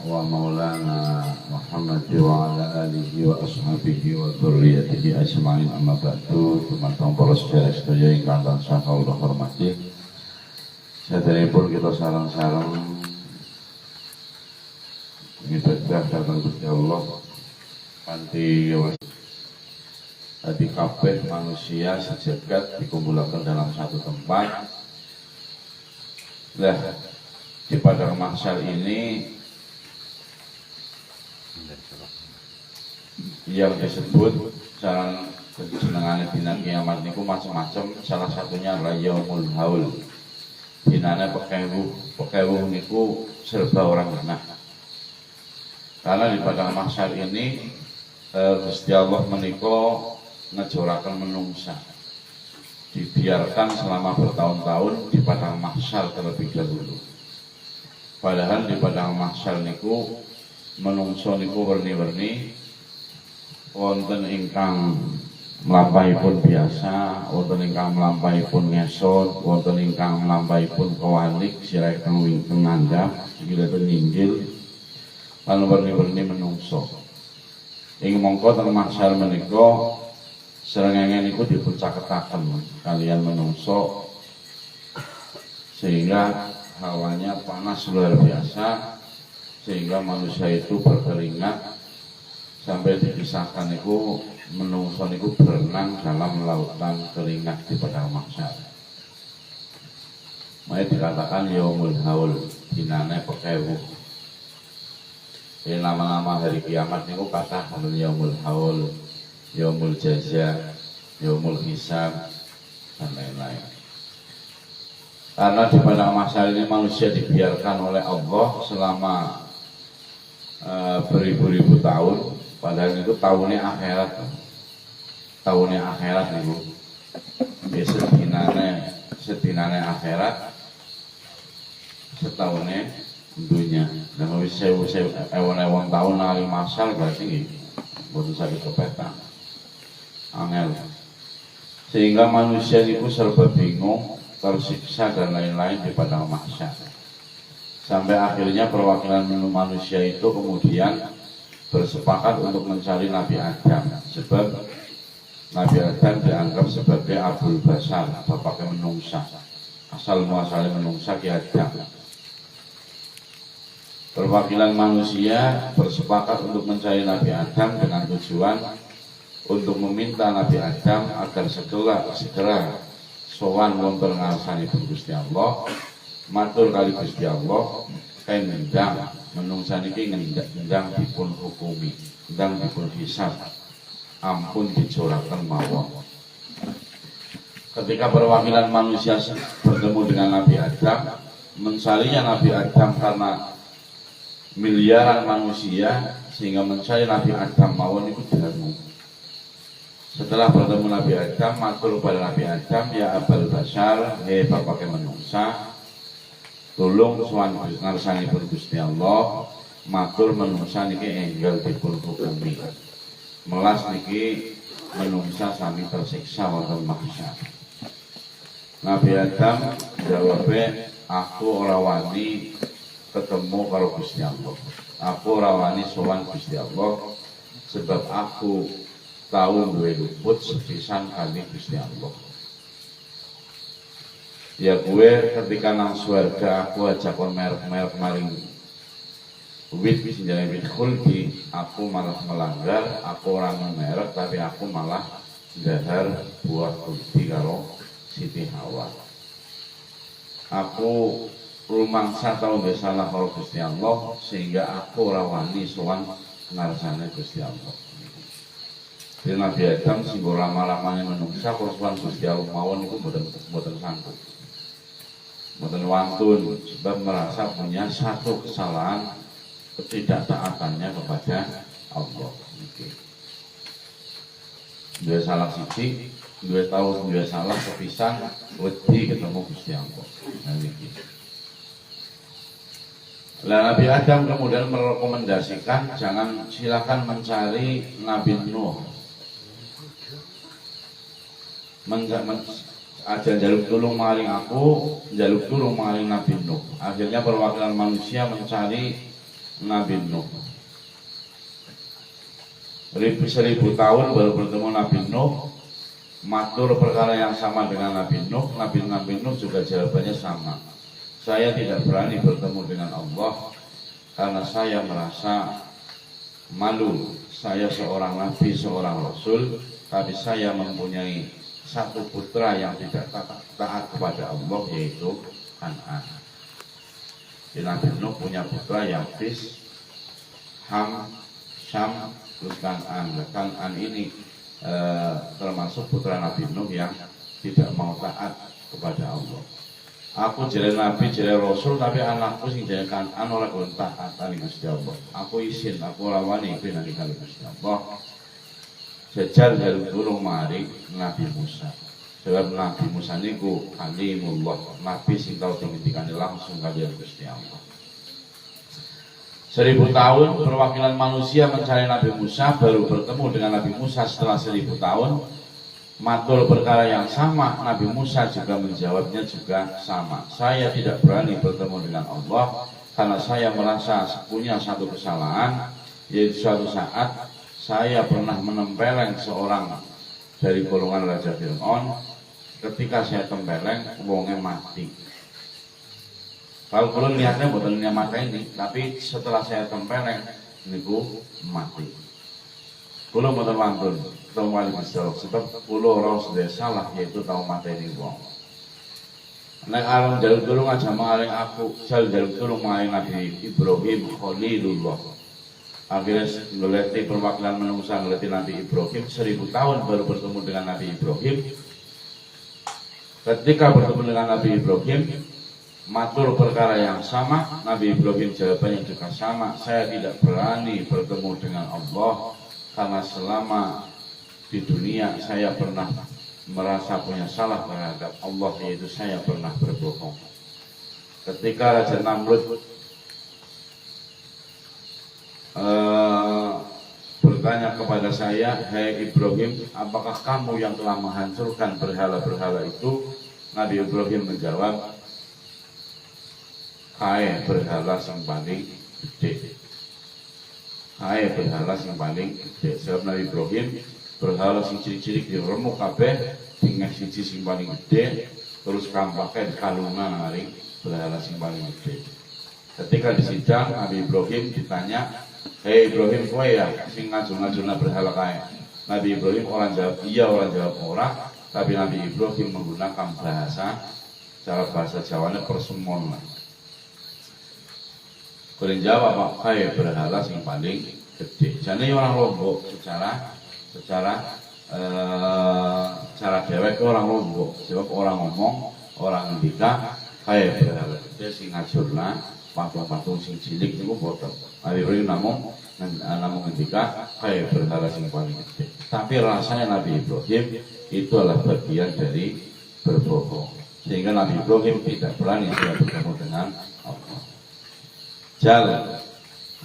wa maulana Muhammad wa ala alihi wa ashabihi wa dzurriyyatihi ajma'in amma ba'du. Teman-teman para sedherek ingkang tansah kula hormati, saderepun kita sareng-sareng ibadah dhateng Gusti Allah kanthi tadi kabeh manusia sejagat dikumpulkan dalam satu tempat. Nah, di padang mahsyar ini yang disebut jalan jenengane dinan kiamat niku macam-macam. Salah satunya adalah yaumul haul. Dinane pekewuh niku serba orang genah. Karena di padang mahsyar ini Gusti Allah menika ngejoraken menungsa, dibiarkan selama bertahun-tahun di padang mahsyar terlebih dahulu. Padahal di padang mahsyar niku menungso niku werni-werni, wonten ingkang mlampahipun biasa, wonten ingkang mlampahipun ngesot, wonten ingkang mlampahipun kewalik sirahipun wingkeng ngandhap, sikilipun ninggil, lan werni-werni menungso. Ing mongko teng mahsyar menika srengenge niku dipuncaketaken kalian menungso sehingga hawanya panas luar biasa, sehingga manusia itu berkeringat sampai dikisahkan niku menungso niku berenang dalam lautan keringat di padang mahsyar. Makanya dikatakan yaumul haul, dinane pekewuh. Ini nama-nama hari kiamat niku kata yaumul haul, yaumul jaza, yaumul hisab, dan lain-lain. Karena di padang mahsyar ini manusia dibiarkan oleh Allah selama beribu-ribu tahun. Padahal itu tahunnya akhirat. Tahunnya akhirat niku. Sedinane akhirat, setahunnya dunia. Dan wis ewon-ewon tahun nari mahsyar berarti boten saged kepeta. Angel. Sehingga manusia itu serba bingung, tersiksa dan lain-lain di padang mahsyar. Sampai akhirnya perwakilan manusia itu kemudian bersepakat untuk mencari Nabi Adam, sebab Nabi Adam dianggap sebagai Abul Bashar, bapaknya menungsa, asal muasalnya menungsa Ki Adam. Perwakilan manusia bersepakat untuk mencari Nabi Adam dengan tujuan untuk meminta Nabi Adam agar segera sowan wonten ngarsanipun Gusti Allah, matur kali Gusti Allah, kain ngendang menungsa niki ngendang dipun hukumi, ngendang dipun hisab, ampun dijoraken mawon. Ketika perwakilan manusia bertemu dengan Nabi Adam, mencarinya Nabi Adam karena miliaran manusia, sehingga mencari Nabi Adam mawon itu dangu. Setelah bertemu Nabi Adam, matur kepada Nabi Adam, ya Abul Bashar, hei bapaknya menungsa, tolong sowan ngarsanipun Gusti Allah, matur menungsa niki enggal dipun hukumi. Melas niki menungsa sami tersiksa wonten mahsyar. Nabi Adam jawabe, aku ora wani ketemu karo Gusti Allah. Aku ora wani sowan Gusti Allah sebab aku tahu duwe luput sepisan kali Gusti Allah. Ya gue ketika nang swarga aku ajak kon merek maring wit jenenge wit khuldi, aku malah melanggar, aku ora merek tapi aku malah dahar buah khuldi karo Siti Hawa. Aku rumangsa tau salah karo Gusti Allah sehingga aku ora wani sowan ngarsane Gusti Allah. Di Nabi Adam sing lama-lamane menungsa sowan Gusti Allah mawon niku mboten sanggup. Mboten wantun sebab merasa punya satu kesalahan, ketidaktaatannya kepada Allah. Dua salah siji, dua tahu dua salah sepisan, wedi ketemu Gusti Allah. Nah, Nabi Adam kemudian merekomendasikan silakan mencari Nabi Nuh. aja jaluk tulung maring aku, jaluk tulung maring Nabi Nuh. Akhirnya perwakilan manusia mencari Nabi Nuh. 1000 tahun baru bertemu Nabi Nuh, matur perkara yang sama dengan Nabi Nuh. Nabi Nuh juga jawabannya sama. Saya tidak berani bertemu dengan Allah karena saya merasa malu. Saya seorang nabi, seorang rasul, tapi saya mempunyai satu putra yang tidak taat kepada Allah, yaitu Kan'an. Nabi Nuh punya putra yang Yafis, Ham, Syam, terus Kan'an. Kan'an ini termasuk putra Nabi Nuh yang tidak mau taat kepada Allah. Aku jadi nabi, jadi rasul, tapi anakku sing jadi Kan'an ora gelem taat kali Gusti Allah. Aku isin, aku ora wani pinangi kali Gusti Allah. Jajal jaluk tulung mari Nabi Musa. Sebab Nabi Musa niku kalimullah, nabi sing tau dingendikane langsung kaliyan Gusti Allah. 1000 tahun perwakilan manusia mencari Nabi Musa, baru bertemu dengan Nabi Musa setelah 1000 tahun. Matul perkara yang sama, Nabi Musa juga menjawabnya juga sama. Saya tidak berani bertemu dengan Allah karena saya merasa punya satu kesalahan, yaitu suatu saat saya pernah menempeleng seorang dari golongan Raja Fir'aun. Ketika saya tempeleng, wongnya mati. Kalau kalian lihatnya bukan mata ini, tapi setelah saya tempeleng, niku mati. Kulo mboten wantun tahu wali bisawab sebab kulo ora sedaya salah, yaitu tahu mateni wong. Nek alam jaluk tulung aja maring aku, jaluk tulung maring Nabi Ibrahim Khalilullah. Akhirnya ngeleti perwakilan manusia, ngeleti Nabi Ibrahim 1000 tahun baru bertemu dengan Nabi Ibrahim. Ketika bertemu dengan Nabi Ibrahim, matur perkara yang sama, Nabi Ibrahim jawabannya juga sama. Saya tidak berani bertemu dengan Allah karena selama di dunia saya pernah merasa punya salah terhadap Allah, yaitu saya pernah berbohong. Ketika Raja Namrud bertanya kepada saya, "Hai Ibrahim, apakah kamu yang telah menghancurkan berhala-berhala itu?" Nabi Ibrahim menjawab, "Hai berhala yang paling gede. Hai berhala yang paling gede." Sebab Nabi Ibrahim berhala sing cilik-cilik diremuk kabeh, tinggal siji sing paling gede, terus kampake dikalungan maring berhala sing paling gede. Ketika di sidang Nabi Ibrahim ditanya, "Hei Ibrahim, kowe ya sing ngajur-ngajurna berhala kae?" Nabi Ibrahim orang jawab iya, orang jawab ora, tapi Nabi Ibrahim menggunakan cara bahasa Jawanya persemon. Kalian jawab apa? Kayak berhala sing paling gede. Jadi orang Lombok cara dewek orang Lombok. Sebab orang ngomong, orang ngendika kayak berhala gede sing ngajurna patung-patung sing cilik niku boten. Nabi Ibrahim namun ngendika kayak berhala sing paling gede. Tapi rasanya Nabi Ibrahim itu adalah bagian dari berbohong. Sehingga Nabi Ibrahim tidak berani bertemu dengan Allah. Jalan,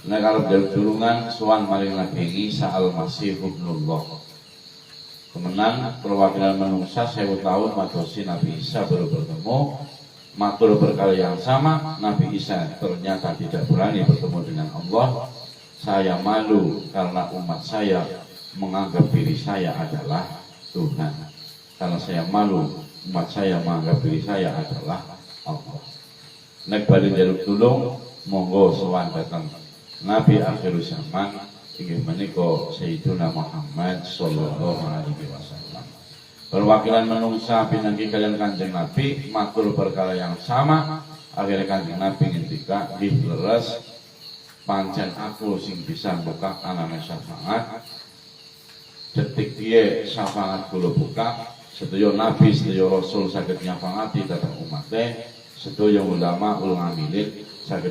nek arep jaluk tulungan sowan maring Nabi Isa al-Masih ibnullah. Kemenang perwakilan manusia 1000 tahun madosi Nabi Isa baru bertemu, matur perkara yang sama. Nabi Isa ternyata tidak berani bertemu dengan Allah. Saya malu karena umat saya menganggap diri saya adalah Tuhan. Karena saya malu umat saya menganggap diri saya adalah Allah. Nek bali jaluk tulung, monggo sowan datang Nabi akhir zaman inggih menika Sayyiduna Muhammad sallallahu alaihi wasallam. Perwakilan manungsa pinanggi kalian Kanjeng Nabi matur perkara yang sama. Akhirnya Kanjeng Nabi ngendika, "Nggih leres, pancen aku sing bisa buka anane syafaat. Detik piye syafaat kula buka, sedaya nabi, sedaya rasul saged nyafaati dhateng umate, sedaya ulama ul ngamilin saged